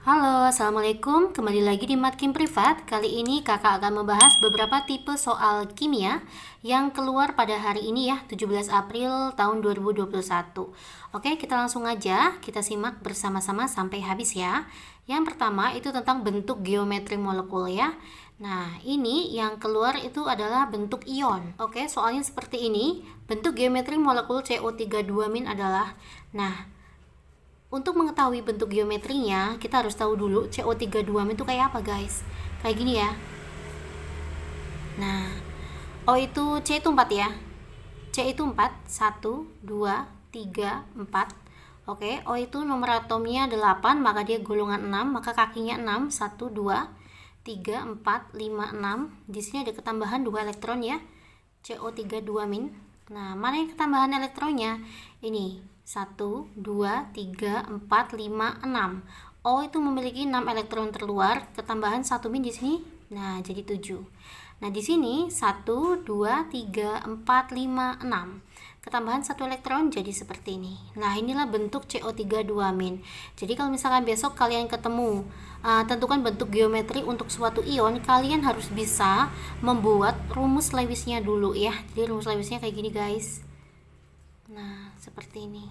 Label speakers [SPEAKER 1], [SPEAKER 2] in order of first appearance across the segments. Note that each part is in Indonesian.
[SPEAKER 1] Halo, Assalamualaikum. Kembali lagi di Matkim Privat. Kali ini kakak akan membahas beberapa tipe soal kimia yang keluar pada hari ini ya, 17 April tahun 2021. Oke, kita langsung aja, kita simak bersama-sama sampai habis ya. Yang pertama itu tentang bentuk geometri molekul ya. Nah, ini yang keluar itu adalah bentuk ion. Oke, soalnya seperti ini. Bentuk geometri molekul CO32- adalah, nah, untuk mengetahui bentuk geometrinya, kita harus tahu dulu CO32 itu kayak apa, guys. Kayak gini ya. Nah, O itu C itu 4 ya. C itu 4, 1, 2, 3, 4. Oke, O itu nomor atomnya 8, maka dia golongan 6, maka kakinya 6, 1, 2, 3, 4, 5, 6. Di sini ada ketambahan 2 elektron ya. CO32-. Nah, mana yang ketambahan elektronnya? Ini 1, 2, 3, 4, 5, 6. O itu memiliki 6 elektron terluar, ketambahan 1 min di sini. Nah, jadi 7. Nah, di sini 1, 2, 3, 4, 5, 6. Ketambahan 1 elektron jadi seperti ini. Nah, inilah bentuk CO32-. Jadi kalau misalkan besok kalian ketemu tentukan bentuk geometri untuk suatu ion, kalian harus bisa membuat rumus Lewisnya dulu ya. Jadi rumus Lewisnya kayak gini, guys. Nah, seperti ini.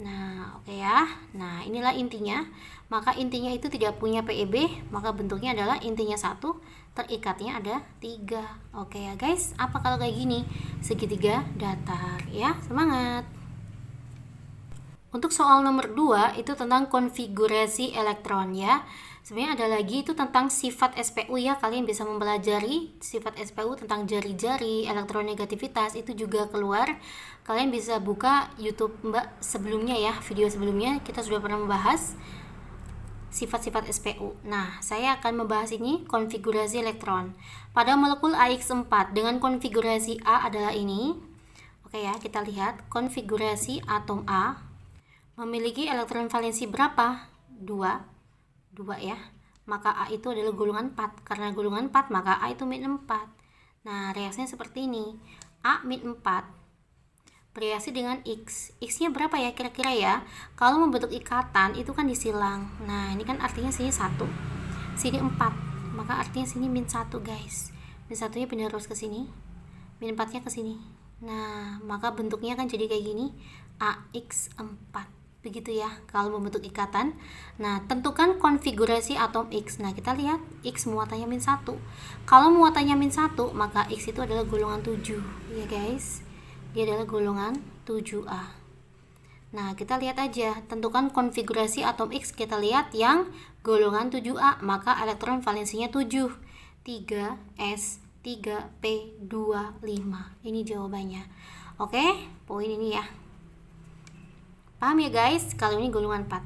[SPEAKER 1] Nah, oke ya. Nah, inilah intinya. Maka intinya itu tidak punya PEB, maka bentuknya adalah intinya 1, terikatnya ada 3. Oke ya, guys. Apa kalau kayak gini? Segitiga datar ya. Semangat. Untuk soal nomor 2 itu tentang konfigurasi elektron ya. Sebenarnya ada lagi itu tentang sifat SPU ya. Kalian bisa mempelajari sifat SPU tentang jari-jari, elektronegativitas itu juga keluar. Kalian bisa buka YouTube Mbak sebelumnya ya, video sebelumnya kita sudah pernah membahas sifat-sifat SPU. Nah, saya akan membahas ini konfigurasi elektron. Pada molekul AX4 dengan konfigurasi A adalah ini. Oke ya, kita lihat konfigurasi atom A memiliki elektron valensi berapa? 2 ya. Maka A itu adalah golongan 4. Karena golongan 4 maka A itu min 4. Nah, reaksinya seperti ini. A min 4 bereaksi dengan X. X-nya berapa ya kira-kira ya? Kalau membentuk ikatan itu kan disilang. Nah, ini kan artinya sini 1. Sini 4. Maka artinya sini min 1, guys. Min 1-nya pindah terus ke sini. Min 4-nya ke sini. Nah, maka bentuknya kan jadi kayak gini. AX4. Begitu ya kalau membentuk ikatan. Nah, tentukan konfigurasi atom X. Nah, kita lihat X muatannya min 1. Kalau muatannya min 1 maka X itu adalah golongan 7 ya, guys. Dia adalah golongan 7A. Nah, kita lihat aja, tentukan konfigurasi atom X. Kita lihat yang golongan 7A, maka elektron valensinya 7. 3S 3P25. Ini jawabannya. Oke, poin ini ya. Paham ya, guys? Kalau ini golongan 4.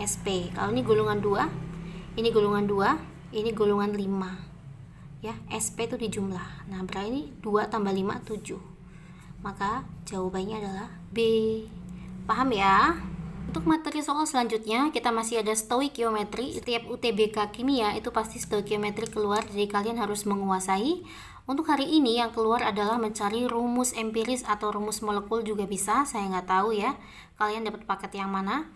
[SPEAKER 1] SP. Kalau ini golongan 2, ini golongan 2, ini golongan 5. Ya, SP itu dijumlah. Nah, berarti ini 2 tambah 5 7. Maka jawabannya adalah B. Paham ya? Untuk materi soal selanjutnya, kita masih ada stoikiometri. Setiap UTBK kimia itu pasti stoikiometri keluar, jadi kalian harus menguasai. Untuk hari ini yang keluar adalah mencari rumus empiris atau rumus molekul juga bisa, saya nggak tahu ya. Kalian dapat paket yang mana?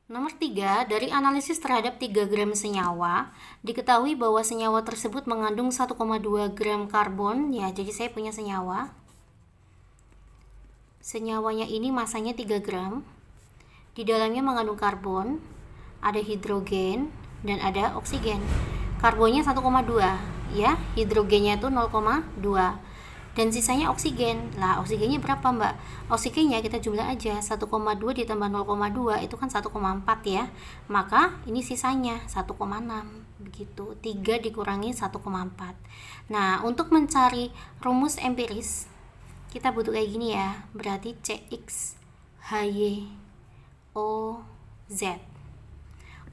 [SPEAKER 1] Nomor 3, dari analisis terhadap 3 gram senyawa, diketahui bahwa senyawa tersebut mengandung 1,2 gram karbon. Ya, jadi saya punya senyawa. Senyawanya ini masanya 3 gram. Di dalamnya mengandung karbon, ada hidrogen, dan ada oksigen. Karbonnya 1,2 ya, hidrogennya itu 0,2 dan sisanya oksigen. Lah, oksigennya berapa, Mbak? Oksigennya kita jumlah aja, 1,2 ditambah 0,2 itu kan 1,4 ya. Maka ini sisanya 1,6 begitu. 3 dikurangi 1,4. Nah, untuk mencari rumus empiris kita butuh kayak gini ya. Berarti CX HY OZ.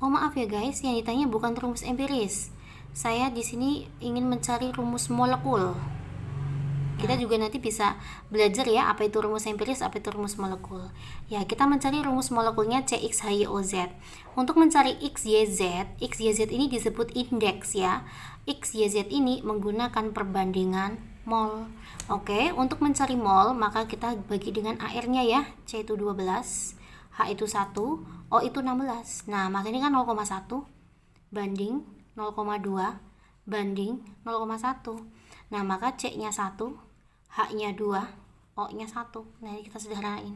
[SPEAKER 1] Oh, maaf ya, guys, yang ditanya bukan rumus empiris. Saya di sini ingin mencari rumus molekul. Kita juga nanti bisa belajar ya apa itu rumus empiris, apa itu rumus molekul. Ya, kita mencari rumus molekulnya CXHYOZ. Untuk mencari XYZ, XYZ ini disebut indeks ya. XYZ ini menggunakan perbandingan mol. Oke, untuk mencari mol maka kita bagi dengan AR-nya ya. C itu 12, H itu 1, O itu 16. Nah, maka ini kan 0,1 banding 0,2 banding 0,1. Nah, maka C-nya 1, H-nya 2, O-nya 1. Nah, ini kita sederhanain.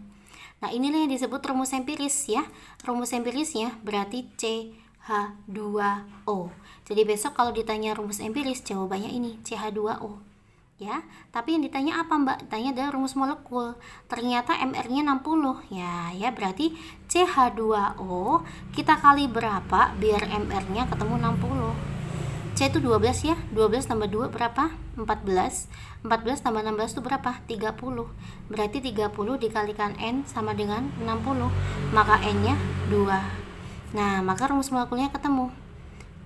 [SPEAKER 1] Nah, inilah yang disebut rumus empiris ya. Rumus empirisnya berarti CH2O. Jadi besok kalau ditanya rumus empiris, jawabannya ini CH2O. Ya, tapi yang ditanya apa Mbak? Tanya adalah rumus molekul. Ternyata MR-nya 60. Ya berarti CH2O kita kali berapa biar MR-nya ketemu 60? C itu 12 ya. 12 tambah 2 berapa? 14. 14 tambah 16 itu berapa? 30. Berarti 30 dikalikan N sama dengan 60. Maka N-nya 2. Nah, maka rumus molekulnya ketemu.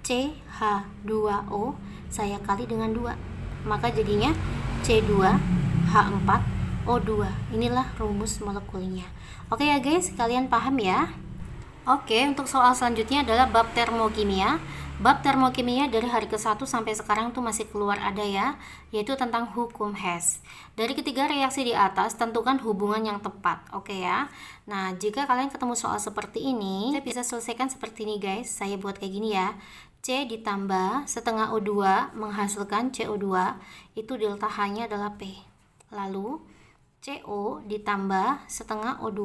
[SPEAKER 1] CH2O saya kali dengan 2. Maka jadinya C2H4O2. Inilah rumus molekulnya. Oke ya guys, kalian paham ya? Oke, untuk soal selanjutnya adalah bab termokimia. Bab termokimia dari hari ke-1 sampai sekarang tuh masih keluar ada ya, yaitu tentang hukum Hess. Dari ketiga reaksi di atas, tentukan hubungan yang tepat. Oke ya. Nah, jika kalian ketemu soal seperti ini, saya bisa selesaikan seperti ini guys. Saya buat kayak gini ya. C ditambah setengah O2 menghasilkan CO2, itu delta H-nya adalah P. Lalu CO ditambah setengah O2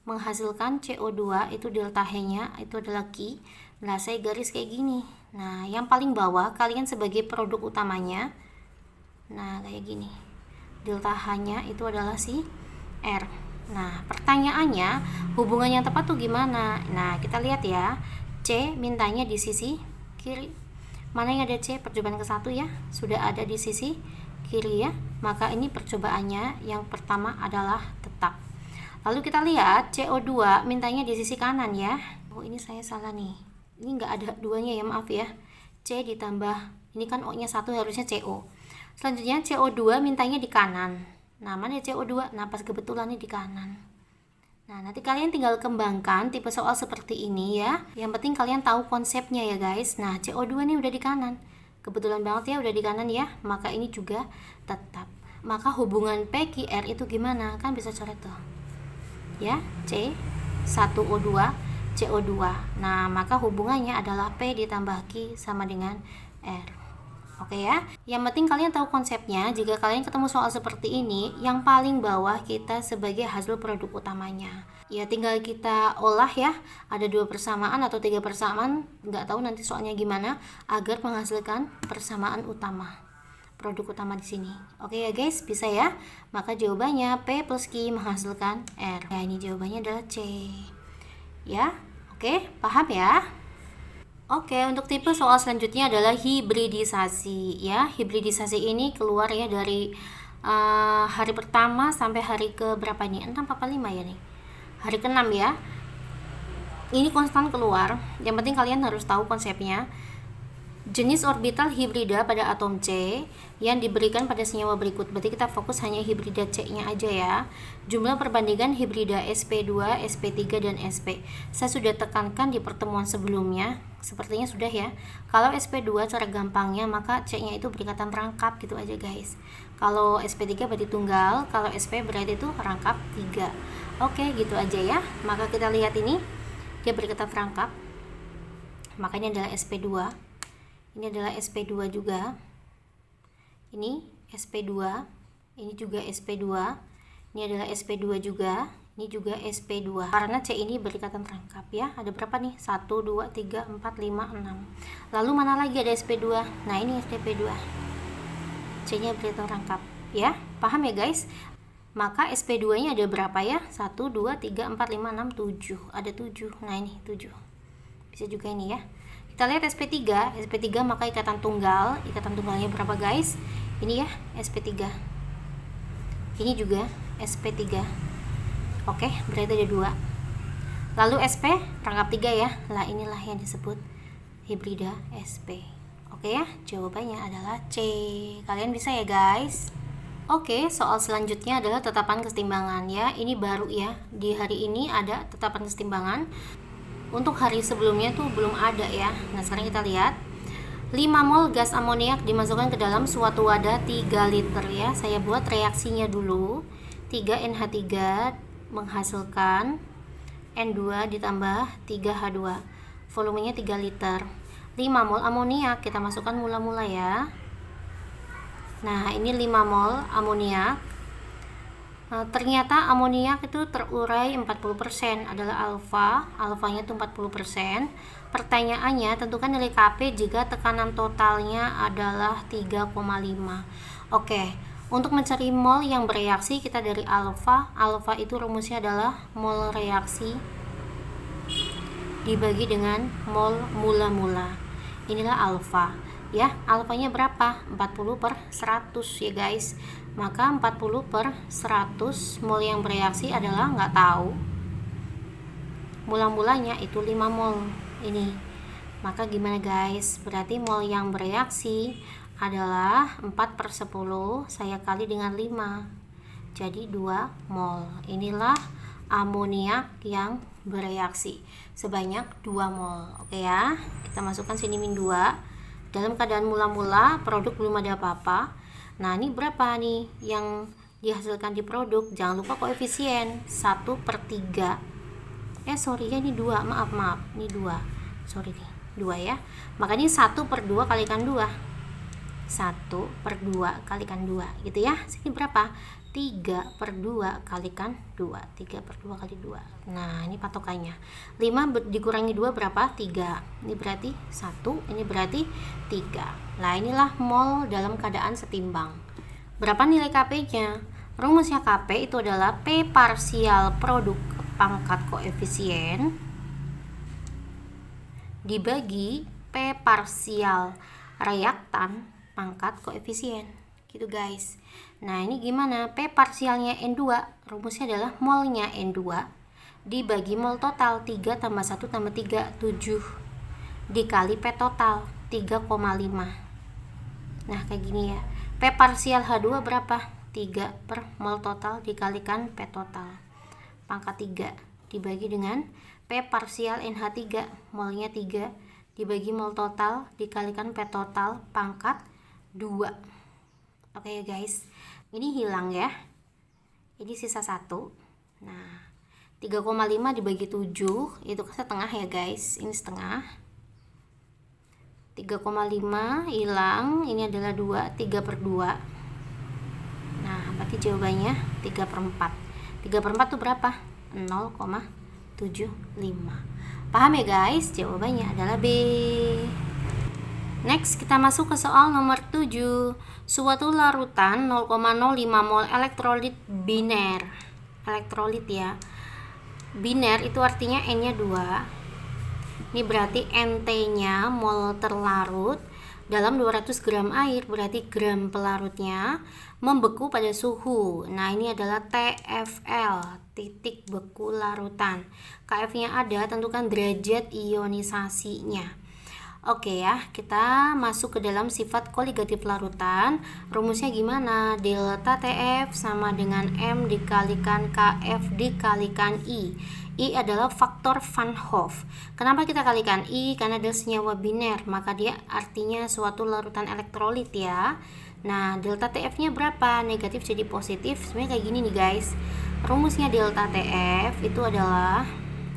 [SPEAKER 1] menghasilkan CO2, itu delta H-nya itu adalah Q. Nah, saya garis kayak gini. Nah, yang paling bawah kalian sebagai produk utamanya. Nah, kayak gini. Delta H-nya itu adalah si R. Nah, pertanyaannya hubungan yang tepat tuh gimana? Nah, kita lihat ya. C mintanya di sisi kiri. Mana yang ada C? Percobaan ke-1 ya. Sudah ada di sisi kiri ya. Maka ini percobaannya yang pertama adalah tetap. Lalu kita lihat CO2 mintanya di sisi kanan ya. Oh, ini saya salah nih. Ini enggak ada duanya ya, maaf ya. C ditambah, ini kan O-nya 1 harusnya CO. Selanjutnya CO2 mintanya di kanan. Nah, mana CO2? Nah, pas kebetulan ini di kanan. Nah, nanti kalian tinggal kembangkan tipe soal seperti ini ya. Yang penting kalian tahu konsepnya ya guys. Nah, CO2 ini udah di kanan. Kebetulan banget ya udah di kanan ya. Maka ini juga tetap. Maka hubungan PQR itu gimana? Kan bisa coret tuh. Ya, C1O2 CO2. Nah, maka hubungannya adalah P ditambah Q sama dengan R. Oke ya. Yang penting kalian tahu konsepnya. Jika kalian ketemu soal seperti ini, yang paling bawah kita sebagai hasil produk utamanya. Ya tinggal kita olah ya. Ada 2 persamaan atau 3 persamaan, nggak tahu nanti soalnya gimana, agar menghasilkan persamaan utama. Produk utama di sini. Oke ya guys, bisa ya. Maka jawabannya P plus Q menghasilkan R. Ya, ini jawabannya adalah C. Ya. Oke, paham ya? Oke, untuk tipe soal selanjutnya adalah hibridisasi ya. Hibridisasi ini keluar ya dari hari pertama sampai hari ke berapa nih? 6 apa 5 ya nih? Hari ke-6 ya. Ini konstan keluar. Yang penting kalian harus tahu konsepnya. Jenis orbital hibrida pada atom C yang diberikan pada senyawa berikut. Berarti kita fokus hanya hibrida C-nya aja ya. Jumlah perbandingan hibrida sp2, sp3 dan sp. Saya sudah tekankan di pertemuan sebelumnya. Sepertinya sudah ya. Kalau sp2 cara gampangnya maka C-nya itu berikatan rangkap gitu aja guys. Kalau sp3 berarti tunggal, kalau sp berarti itu rangkap 3. Oke, gitu aja ya. Maka kita lihat ini dia berikatan rangkap. Makanya adalah sp2. Ini adalah sp2 juga. Ini sp2. Ini juga sp2. Ini adalah sp2 juga. Ini juga sp2. Karena C ini berikatan rangkap ya. Ada berapa nih? 1, 2, 3, 4, 5, 6. Lalu mana lagi ada sp2? Nah, ini sp2. C-nya berikatan rangkap ya. Paham ya guys? Maka sp2-nya ada berapa ya? 1, 2, 3, 4, 5, 6, 7. Ada 7. Nah, ini 7. Bisa juga ini ya. Kita lihat sp3. sp3 maka ikatan tunggal. Ikatan tunggalnya berapa guys? Ini ya sp3. Ini juga sp3. Oke, berarti ada 2. Lalu sp rangkap 3 ya. Lah inilah yang disebut hibrida sp. Oke ya, jawabannya adalah C. Kalian bisa ya guys. Oke, soal selanjutnya adalah tetapan kesetimbangan ya. Ini baru ya. Di hari ini ada tetapan kesetimbangan. Untuk hari sebelumnya tuh belum ada ya. Nah, sekarang kita lihat 5 mol gas amoniak dimasukkan ke dalam suatu wadah 3 liter ya. Saya buat reaksinya dulu. 3NH3 menghasilkan N2 ditambah 3H2. Volumenya 3 liter. 5 mol amoniak, kita masukkan mula-mula ya. Nah, ini 5 mol amoniak. Ternyata amoniak itu terurai 40% adalah alfa, alfanya itu 40%. Pertanyaannya, tentukan nilai Kp jika tekanan totalnya adalah 3,5. Oke, untuk mencari mol yang bereaksi kita dari alfa. Alfa itu rumusnya adalah mol reaksi dibagi dengan mol mula-mula. Inilah alfa. Ya, alfanya berapa? 40/100 ya guys. Maka 40/100 mol yang bereaksi adalah nggak tahu. Mula-mulanya itu 5 mol ini. Maka gimana guys? Berarti mol yang bereaksi adalah 4/10 saya kali dengan 5. Jadi 2 mol. Inilah amoniak yang bereaksi sebanyak 2 mol. Oke ya. Kita masukkan sini min 2. Dalam keadaan mula-mula, produk belum ada apa-apa. Nah, ini berapa nih yang dihasilkan di produk? Jangan lupa koefisien 1/3. Sorry ya, ini 2. Maaf. Ini 2. Sorry nih, 2 ya. Makanya 1/2 kalikan 2. 1/2 kalikan 2 gitu ya. Sini berapa? 3/2 kalikan 2. 3/2 kali 2. Nah, ini patokannya. 5 dikurangi 2 berapa? 3. Ini berarti 1, ini berarti 3. Nah, inilah mol dalam keadaan setimbang. Berapa nilai Kp-nya? Rumusnya Kp itu adalah P parsial produk pangkat koefisien dibagi P parsial reaktan pangkat koefisien. Gitu guys. Nah, ini gimana? P parsialnya N2, rumusnya adalah molnya N2 dibagi mol total 3 tambah 1 tambah 3, 7 dikali P total 3,5. Nah, kayak gini ya. P parsial H2 berapa? 3 per mol total dikalikan P total pangkat 3 dibagi dengan P parsial NH3, molnya 3 dibagi mol total dikalikan P total pangkat 2. Oke ya guys, ini hilang ya, ini sisa 1. Nah, 3,5 dibagi 7 itu kan setengah ya guys, ini setengah. 3,5 hilang, ini adalah 2, 3/2. Nah, berarti jawabannya 3/4. 3/4 itu berapa? 0,75. Paham ya guys? Jawabannya adalah B. Next, kita masuk ke soal nomor 7. Suatu larutan 0,05 mol elektrolit biner. Elektrolit ya. Biner itu artinya N-nya 2. Ini berarti NT-nya mol terlarut dalam 200 gram air, berarti gram pelarutnya membeku pada suhu. Nah, ini adalah TFL, titik beku larutan. KF-nya ada, tentukan derajat ionisasinya. Oke ya, kita masuk ke dalam sifat koligatif larutan. Rumusnya gimana? Delta TF sama dengan M dikalikan KF dikalikan I. I adalah faktor Van Hoff. Kenapa kita kalikan I? Karena ada senyawa biner, maka dia artinya suatu larutan elektrolit ya. Nah, delta TF-nya berapa? Negatif jadi positif. Sebenarnya kayak gini nih guys. Rumusnya delta TF itu adalah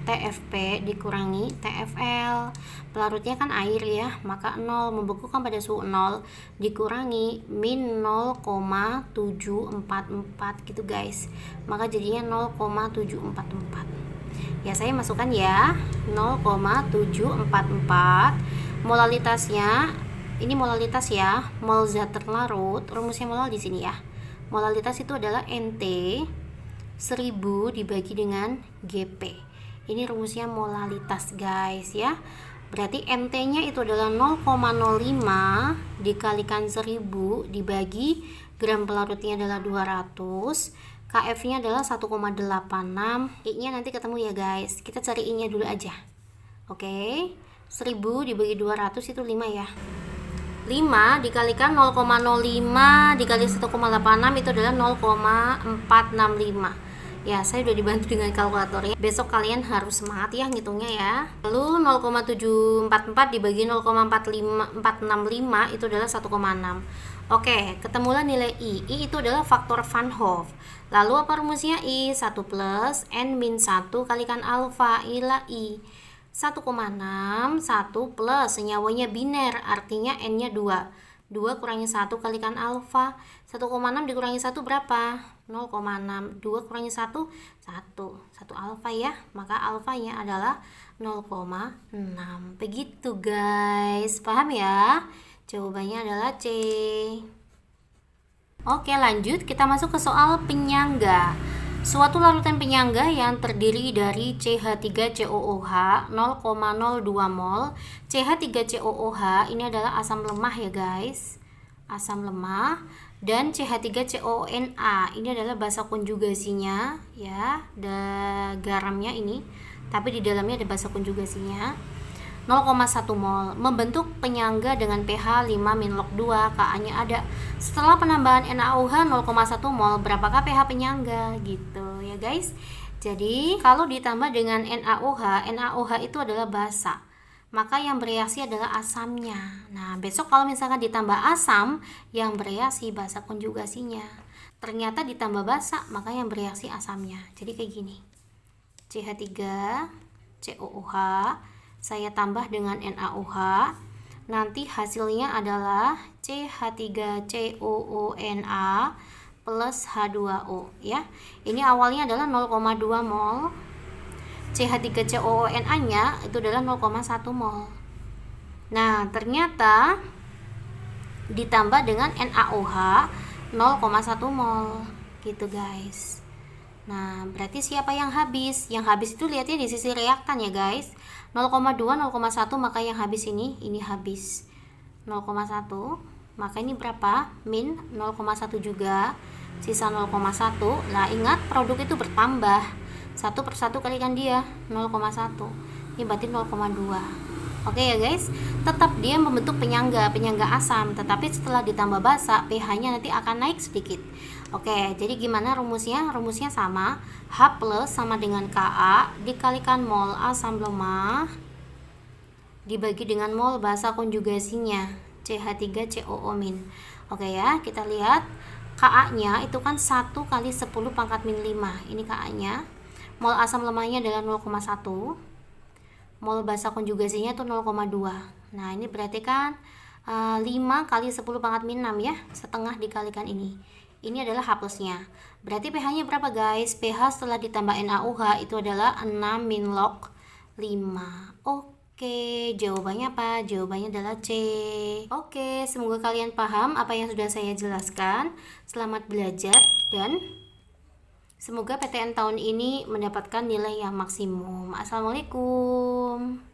[SPEAKER 1] TFP dikurangi TFL. Pelarutnya kan air ya, maka 0 membeku kan pada suhu 0 dikurangi min 0,744 gitu guys. Maka jadinya 0,744. Ya, saya masukkan ya 0,744. Molalitasnya ini molalitas ya, mol zat terlarut. Rumusnya molal di sini ya. Molalitas itu adalah NT 1000 dibagi dengan GP. Ini rumusnya molalitas guys ya. Berarti NT-nya itu adalah 0,05 dikalikan 1000 dibagi gram pelarutnya adalah 200. KF-nya adalah 1,86. I-nya nanti ketemu ya guys. Kita cari I-nya dulu aja. Oke. 1000 dibagi 200 itu 5 ya. 5 dikalikan 0,05 dikali 1,86 itu adalah 0,465. Ya, saya udah dibantu dengan kalkulatornya. Besok kalian harus semangat ya ngitungnya ya. Lalu 0,744 dibagi 0,465 itu adalah 1,6. Oke, ketemulah nilai I. I itu adalah faktor Van Hoff. Lalu apa rumusnya I? 1 plus N min 1 kalikan alfa. Inilah I. 1,6, 1 plus, senyawanya biner, artinya N-nya 2. 2 kurangi 1 kalikan alfa. 1,6 dikurangi 1 berapa? 0,6. 2 kurangi 1, 1. 1 alfa ya. Maka alfanya adalah 0,6. Begitu guys. Paham ya? Jawabannya adalah C. Oke, lanjut kita masuk ke soal penyangga. Suatu larutan penyangga yang terdiri dari CH3COOH 0,02 mol. CH3COOH ini adalah asam lemah ya guys. Asam lemah. Dan CH3COONA ini adalah basa konjugasinya ya, garamnya ini. Tapi di dalamnya ada basa konjugasinya. 0,1 mol membentuk penyangga dengan pH 5-log2, Ka-nya ada. Setelah penambahan NaOH 0,1 mol, berapakah pH penyangga gitu ya guys. Jadi kalau ditambah dengan NaOH, NaOH itu adalah basa, maka yang bereaksi adalah asamnya. Nah, besok kalau misalkan ditambah asam, yang bereaksi basa konjugasinya. Ternyata ditambah basa, maka yang bereaksi asamnya. Jadi kayak gini. CH3COOH saya tambah dengan NaOH, nanti hasilnya adalah CH3COONA plus H2O ya. Ini awalnya adalah 0,2 mol. CH3COONA nya itu adalah 0,1 mol. Nah, ternyata ditambah dengan NaOH 0,1 mol gitu guys. Nah, berarti siapa yang habis? Yang habis itu lihatnya di sisi reaktan ya guys. 0,2, 0,1, maka yang habis ini habis 0,1. Maka ini berapa? Min 0,1 juga. Sisa 0,1. Nah, ingat produk itu bertambah. 1 per 1 kalikan dia 0,1. Ini berarti 0,2. Oke ya guys, tetap dia membentuk penyangga asam, tetapi setelah ditambah basa, pH-nya nanti akan naik sedikit. Oke, jadi gimana rumusnya? Rumusnya sama, H plus sama dengan Ka dikalikan mol asam lemah dibagi dengan mol basa konjugasinya, CH3COO min. Oke ya, kita lihat Ka-nya itu kan 1 kali 10 pangkat min 5. Ini Ka-nya. Mol asam lemahnya adalah 0,1. Mol basa konjugasinya itu 0,2. Nah, ini berarti kan 5 kali 10 pangkat min 6 ya, setengah dikalikan ini. Ini adalah H plusnya. Berarti pH-nya berapa guys? pH setelah ditambah NaOH itu adalah 6-log5. Oke, jawabannya apa? Jawabannya adalah C. Oke, semoga kalian paham apa yang sudah saya jelaskan. Selamat belajar dan semoga PTN tahun ini mendapatkan nilai yang maksimum. Assalamualaikum.